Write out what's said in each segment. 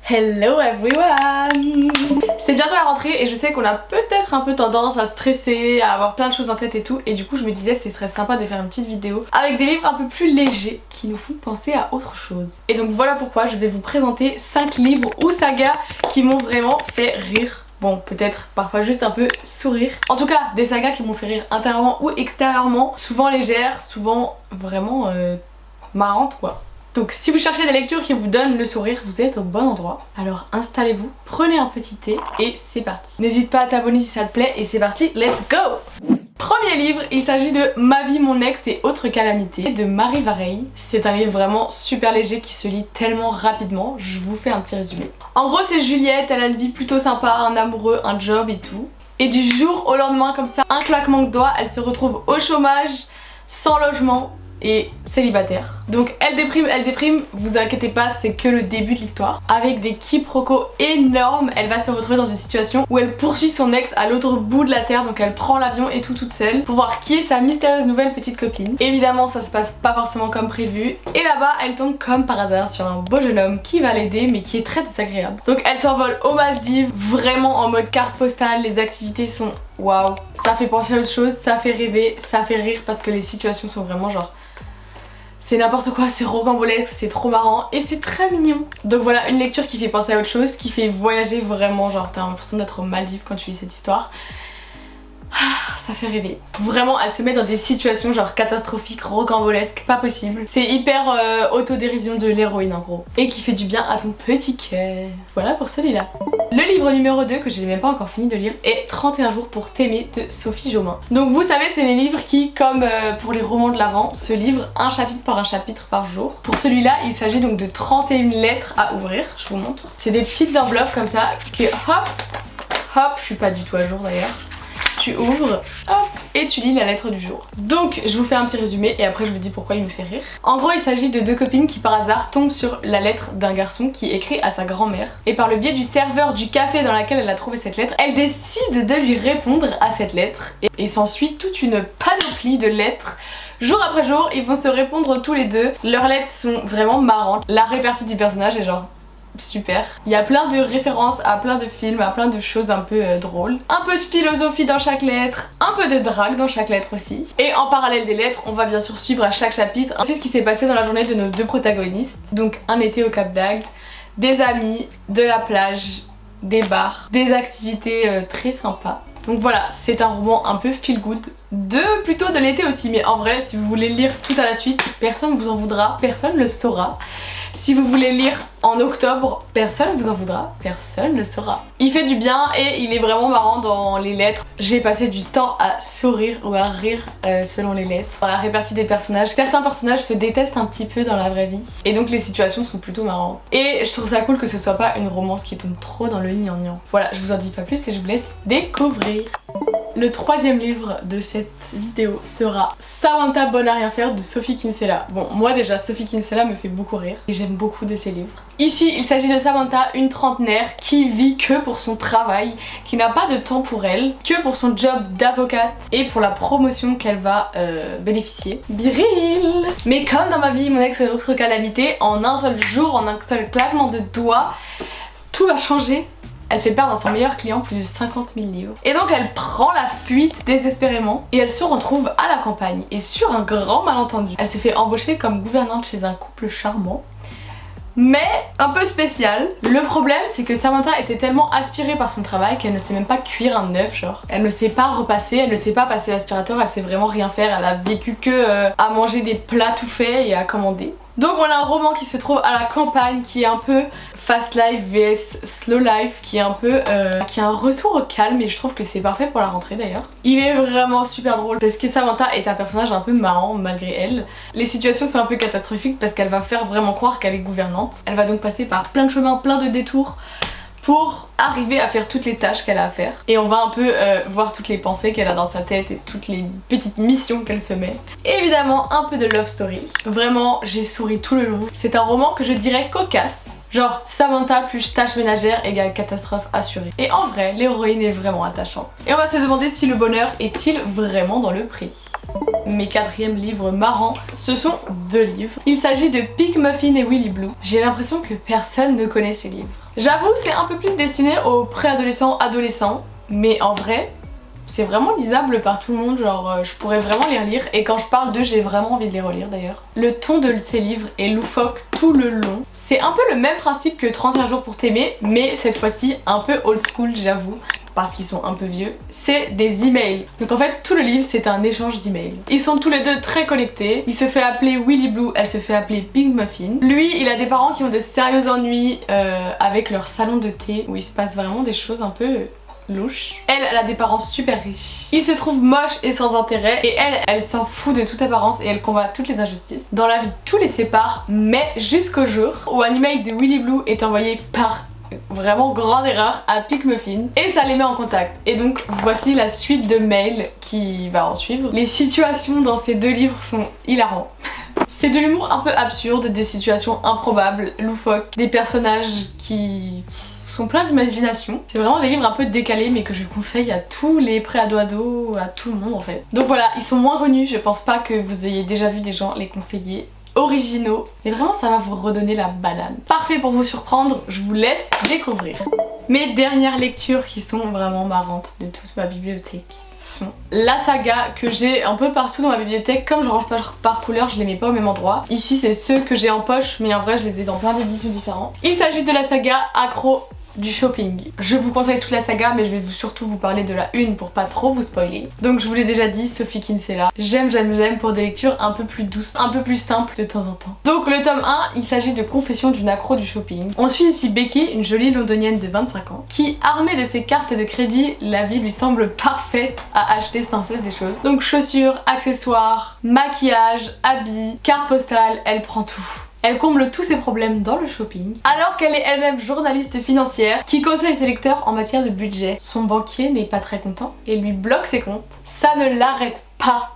Hello everyone! C'est bientôt la rentrée et je sais qu'on a peut-être un peu tendance à stresser, à avoir plein de choses en tête et tout, et du coup je me disais ce serait sympa de faire une petite vidéo avec des livres un peu plus légers qui nous font penser à autre chose. Et donc voilà pourquoi je vais vous présenter 5 livres ou sagas qui m'ont vraiment fait rire. Bon, peut-être parfois juste un peu sourire. En tout cas, des sagas qui m'ont fait rire intérieurement ou extérieurement, souvent légères, souvent vraiment marrantes quoi. Donc si vous cherchez des lectures qui vous donnent le sourire, vous êtes au bon endroit. Alors installez-vous, prenez un petit thé et c'est parti. N'hésite pas à t'abonner si ça te plaît et c'est parti, let's go! Premier livre, il s'agit de Ma vie, mon ex et autres calamités de Marie Vareille. C'est un livre vraiment super léger qui se lit tellement rapidement, je vous fais un petit résumé. En gros c'est Juliette, elle a une vie plutôt sympa, un amoureux, un job et tout. Et du jour au lendemain comme ça, un claquement de doigts, elle se retrouve au chômage, sans logement et célibataire. Donc elle déprime, vous inquiétez pas, c'est que le début de l'histoire. Avec des quiproquos énormes, elle va se retrouver dans une situation où elle poursuit son ex à l'autre bout de la terre, donc elle prend l'avion et tout toute seule pour voir qui est sa mystérieuse nouvelle petite copine. Évidemment ça se passe pas forcément comme prévu et là-bas elle tombe comme par hasard sur un beau jeune homme qui va l'aider mais qui est très désagréable. Donc elle s'envole aux Maldives, vraiment en mode carte postale, les activités sont waouh, ça fait penser à autre chose, ça fait rêver, ça fait rire parce que les situations sont vraiment genre c'est n'importe quoi, c'est rocambolesque, c'est trop marrant et c'est très mignon. Donc voilà, une lecture qui fait penser à autre chose, qui fait voyager vraiment, genre t'as l'impression d'être aux Maldives quand tu lis cette histoire. Ça fait rêver. Vraiment, elle se met dans des situations genre catastrophiques, rocambolesques, pas possible. C'est hyper autodérision de l'héroïne en gros. Et qui fait du bien à ton petit cœur. Voilà pour celui-là. Le livre numéro 2 que j'ai même pas encore fini de lire est 31 jours pour t'aimer de Sophie Jomain. Donc vous savez c'est les livres qui, comme pour les romans de l'Avent, se livrent un chapitre par jour. Pour celui-là il s'agit donc de 31 lettres à ouvrir, je vous montre. C'est des petites enveloppes comme ça que hop, je suis pas du tout à jour d'ailleurs. Tu ouvres, hop, et tu lis la lettre du jour. Donc je vous fais un petit résumé et après je vous dis pourquoi il me fait rire. En gros il s'agit de deux copines qui par hasard tombent sur la lettre d'un garçon qui écrit à sa grand-mère. Et par le biais du serveur du café dans lequel elle a trouvé cette lettre, elle décide de lui répondre à cette lettre. Et s'ensuit toute une panoplie de lettres. Jour après jour, ils vont se répondre tous les deux. Leurs lettres sont vraiment marrantes. La répartie du personnage est genre super. Il y a plein de références à plein de films, à plein de choses un peu drôles. Un peu de philosophie dans chaque lettre, un peu de drague dans chaque lettre aussi. Et en parallèle des lettres, on va bien sûr suivre à chaque chapitre. C'est ce qui s'est passé dans la journée de nos deux protagonistes. Donc un été au Cap d'Agde, des amis, de la plage, des bars, des activités très sympas. Donc voilà, c'est un roman un peu feel good, plutôt de l'été aussi, mais en vrai si vous voulez lire tout à la suite, personne ne vous en voudra, personne ne le saura. Si vous voulez lire en octobre, personne ne vous en voudra, personne ne le saura. Il fait du bien et il est vraiment marrant dans les lettres. J'ai passé du temps à sourire ou à rire selon les lettres. Dans la répartie des personnages, certains personnages se détestent un petit peu dans la vraie vie et donc les situations sont plutôt marrantes. Et je trouve ça cool que ce soit pas une romance qui tombe trop dans le gnangnan. Voilà, je vous en dis pas plus et je vous laisse découvrir. Le troisième livre de cette vidéo sera Samantha bonne à rien faire de Sophie Kinsella. Bon, moi déjà Sophie Kinsella me fait beaucoup rire et j'aime beaucoup de ses livres. Ici il s'agit de Samantha, une trentenaire qui vit que pour son travail, qui n'a pas de temps pour elle, que pour son job d'avocate et pour la promotion qu'elle va bénéficier. Biril. Mais comme dans Ma vie, mon ex et d'autres calamités, en un seul jour, en un seul claquement de doigts, tout va changer. Elle fait perdre à son meilleur client plus de 50 000 livres. Et donc elle prend la fuite désespérément et elle se retrouve à la campagne. Et sur un grand malentendu, elle se fait embaucher comme gouvernante chez un couple charmant, mais un peu spécial. Le problème c'est que Samantha était tellement aspirée par son travail qu'elle ne sait même pas cuire un œuf genre. Elle ne sait pas repasser, elle ne sait pas passer l'aspirateur, elle sait vraiment rien faire. Elle a vécu que à manger des plats tout faits et à commander. Donc on a un roman qui se trouve à la campagne, qui est un peu fast life vs slow life, qui est un peu qui a un retour au calme et je trouve que c'est parfait pour la rentrée d'ailleurs. Il est vraiment super drôle parce que Samantha est un personnage un peu marrant malgré elle. Les situations sont un peu catastrophiques parce qu'elle va faire vraiment croire qu'elle est gouvernante. Elle va donc passer par plein de chemins, plein de détours pour arriver à faire toutes les tâches qu'elle a à faire. Et on va un peu voir toutes les pensées qu'elle a dans sa tête et toutes les petites missions qu'elle se met. Et évidemment un peu de love story. Vraiment j'ai souri tout le long. C'est un roman que je dirais cocasse. Genre Samantha plus tâche ménagère égale catastrophe assurée. Et en vrai l'héroïne est vraiment attachante. Et on va se demander si le bonheur est-il vraiment dans le prix. Mes 4e livres marrants, ce sont 2 livres. Il s'agit de Pink Muffin et Willy Blue. J'ai l'impression que personne ne connaît ces livres. J'avoue, c'est un peu plus destiné aux préadolescents, adolescents, mais en vrai, c'est vraiment lisable par tout le monde, genre je pourrais vraiment les relire et quand je parle d'eux j'ai vraiment envie de les relire d'ailleurs. Le ton de ces livres est loufoque tout le long. C'est un peu le même principe que 31 jours pour t'aimer mais cette fois-ci un peu old school j'avoue parce qu'ils sont un peu vieux. C'est des emails. Donc en fait tout le livre c'est un échange d'emails. Ils sont tous les deux très connectés. Il se fait appeler Willy Blue, elle se fait appeler Pink Muffin. Lui il a des parents qui ont de sérieux ennuis avec leur salon de thé où il se passe vraiment des choses un peu louche. Elle a des parents super riches. Il se trouve moche et sans intérêt et elle s'en fout de toute apparence et elle combat toutes les injustices. Dans la vie, tout les sépare, mais jusqu'au jour où un email de Willy Blue est envoyé par vraiment grande erreur à Pink Muffin et ça les met en contact. Et donc voici la suite de mails qui va en suivre. Les situations dans ces 2 livres sont hilarantes. C'est de l'humour un peu absurde, des situations improbables, loufoques, des personnages qui sont pleins d'imagination. C'est vraiment des livres un peu décalés mais que je conseille à tous les pré-ados, à tout le monde en fait. Donc voilà, ils sont moins connus, je pense pas que vous ayez déjà vu des gens les conseiller. Originaux, mais vraiment ça va vous redonner la banane. Parfait pour vous surprendre, je vous laisse découvrir. Mes dernières lectures qui sont vraiment marrantes de toute ma bibliothèque sont la saga que j'ai un peu partout dans ma bibliothèque. Comme je range pas par couleur, je les mets pas au même endroit. Ici c'est ceux que j'ai en poche mais en vrai je les ai dans plein d'éditions différentes. Il s'agit de la saga Accro du shopping. Je vous conseille toute la saga mais je vais surtout vous parler de la 1 pour pas trop vous spoiler. Donc je vous l'ai déjà dit, Sophie Kinsella. J'aime pour des lectures un peu plus douces, un peu plus simples de temps en temps. Donc le tome 1, il s'agit de Confession d'une accro du shopping. On suit ici Becky, une jolie londonienne de 25 ans, qui, armée de ses cartes de crédit, la vie lui semble parfaite à acheter sans cesse des choses. Donc chaussures, accessoires, maquillage, habits, cartes postales, elle prend tout. Elle comble tous ses problèmes dans le shopping, alors qu'elle est elle-même journaliste financière qui conseille ses lecteurs en matière de budget. Son banquier n'est pas très content et lui bloque ses comptes. Ça ne l'arrête pas.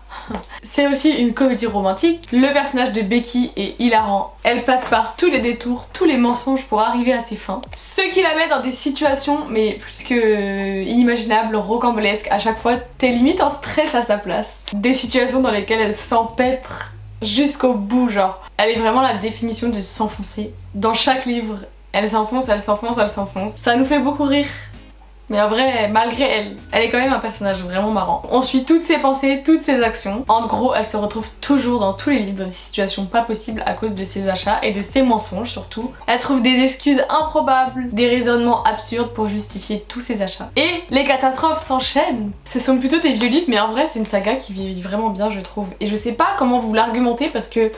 C'est aussi une comédie romantique. Le personnage de Becky est hilarant. Elle passe par tous les détours, tous les mensonges pour arriver à ses fins. Ce qui la met dans des situations mais plus que inimaginables, rocambolesques. À chaque fois, t'es limite en stress à sa place. Des situations dans lesquelles elle s'empêtre jusqu'au bout, genre. Elle est vraiment la définition de s'enfoncer. Dans chaque livre, elle s'enfonce, elle s'enfonce, elle s'enfonce. Ça nous fait beaucoup rire. Mais en vrai, malgré elle, elle est quand même un personnage vraiment marrant. On suit toutes ses pensées, toutes ses actions. En gros, elle se retrouve toujours dans tous les livres dans des situations pas possibles à cause de ses achats et de ses mensonges surtout. Elle trouve des excuses improbables, des raisonnements absurdes pour justifier tous ses achats. Et les catastrophes s'enchaînent. Ce sont plutôt des vieux livres, mais en vrai, c'est une saga qui vieillit vraiment bien, je trouve. Et je sais pas comment vous l'argumenter parce que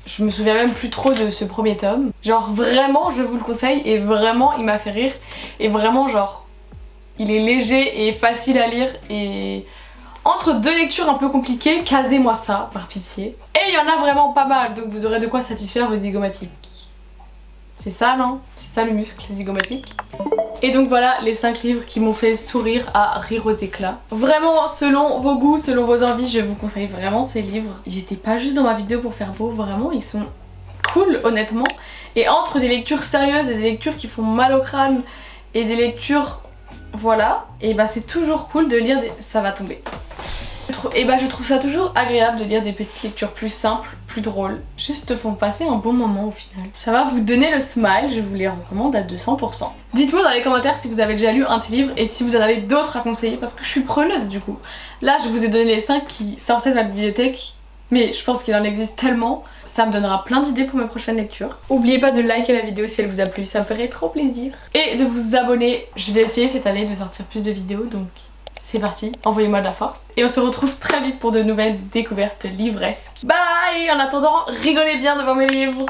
je me souviens même plus trop de ce premier tome. Genre vraiment je vous le conseille et vraiment il m'a fait rire. Et vraiment genre il est léger et facile à lire et entre 2 lectures un peu compliquées, casez-moi ça par pitié. Et il y en a vraiment pas mal donc vous aurez de quoi satisfaire vos zygomatiques. C'est ça non? C'est ça le muscle, les zygomatiques. Et donc voilà les 5 livres qui m'ont fait sourire à rire aux éclats. Vraiment selon vos goûts, selon vos envies, je vous conseille vraiment ces livres. Ils étaient pas juste dans ma vidéo pour faire beau, vraiment ils sont cool honnêtement. Et entre des lectures sérieuses et des lectures qui font mal au crâne et des lectures voilà, et bah c'est toujours cool de lire des... Ça va tomber. Et bah je trouve ça toujours agréable de lire des petites lectures plus simples, plus drôles, juste te font passer un bon moment au final. Ça va vous donner le smile, je vous les recommande à 200%. Dites-moi dans les commentaires si vous avez déjà lu un de ces livres et si vous en avez d'autres à conseiller parce que je suis preneuse du coup. Là je vous ai donné les 5 qui sortaient de ma bibliothèque, mais je pense qu'il en existe tellement. Ça me donnera plein d'idées pour mes prochaines lectures. N'oubliez pas de liker la vidéo si elle vous a plu, ça me ferait trop plaisir. Et de vous abonner, je vais essayer cette année de sortir plus de vidéos donc... C'est parti, envoyez-moi de la force. Et on se retrouve très vite pour de nouvelles découvertes livresques. Bye! En attendant, rigolez bien devant mes livres.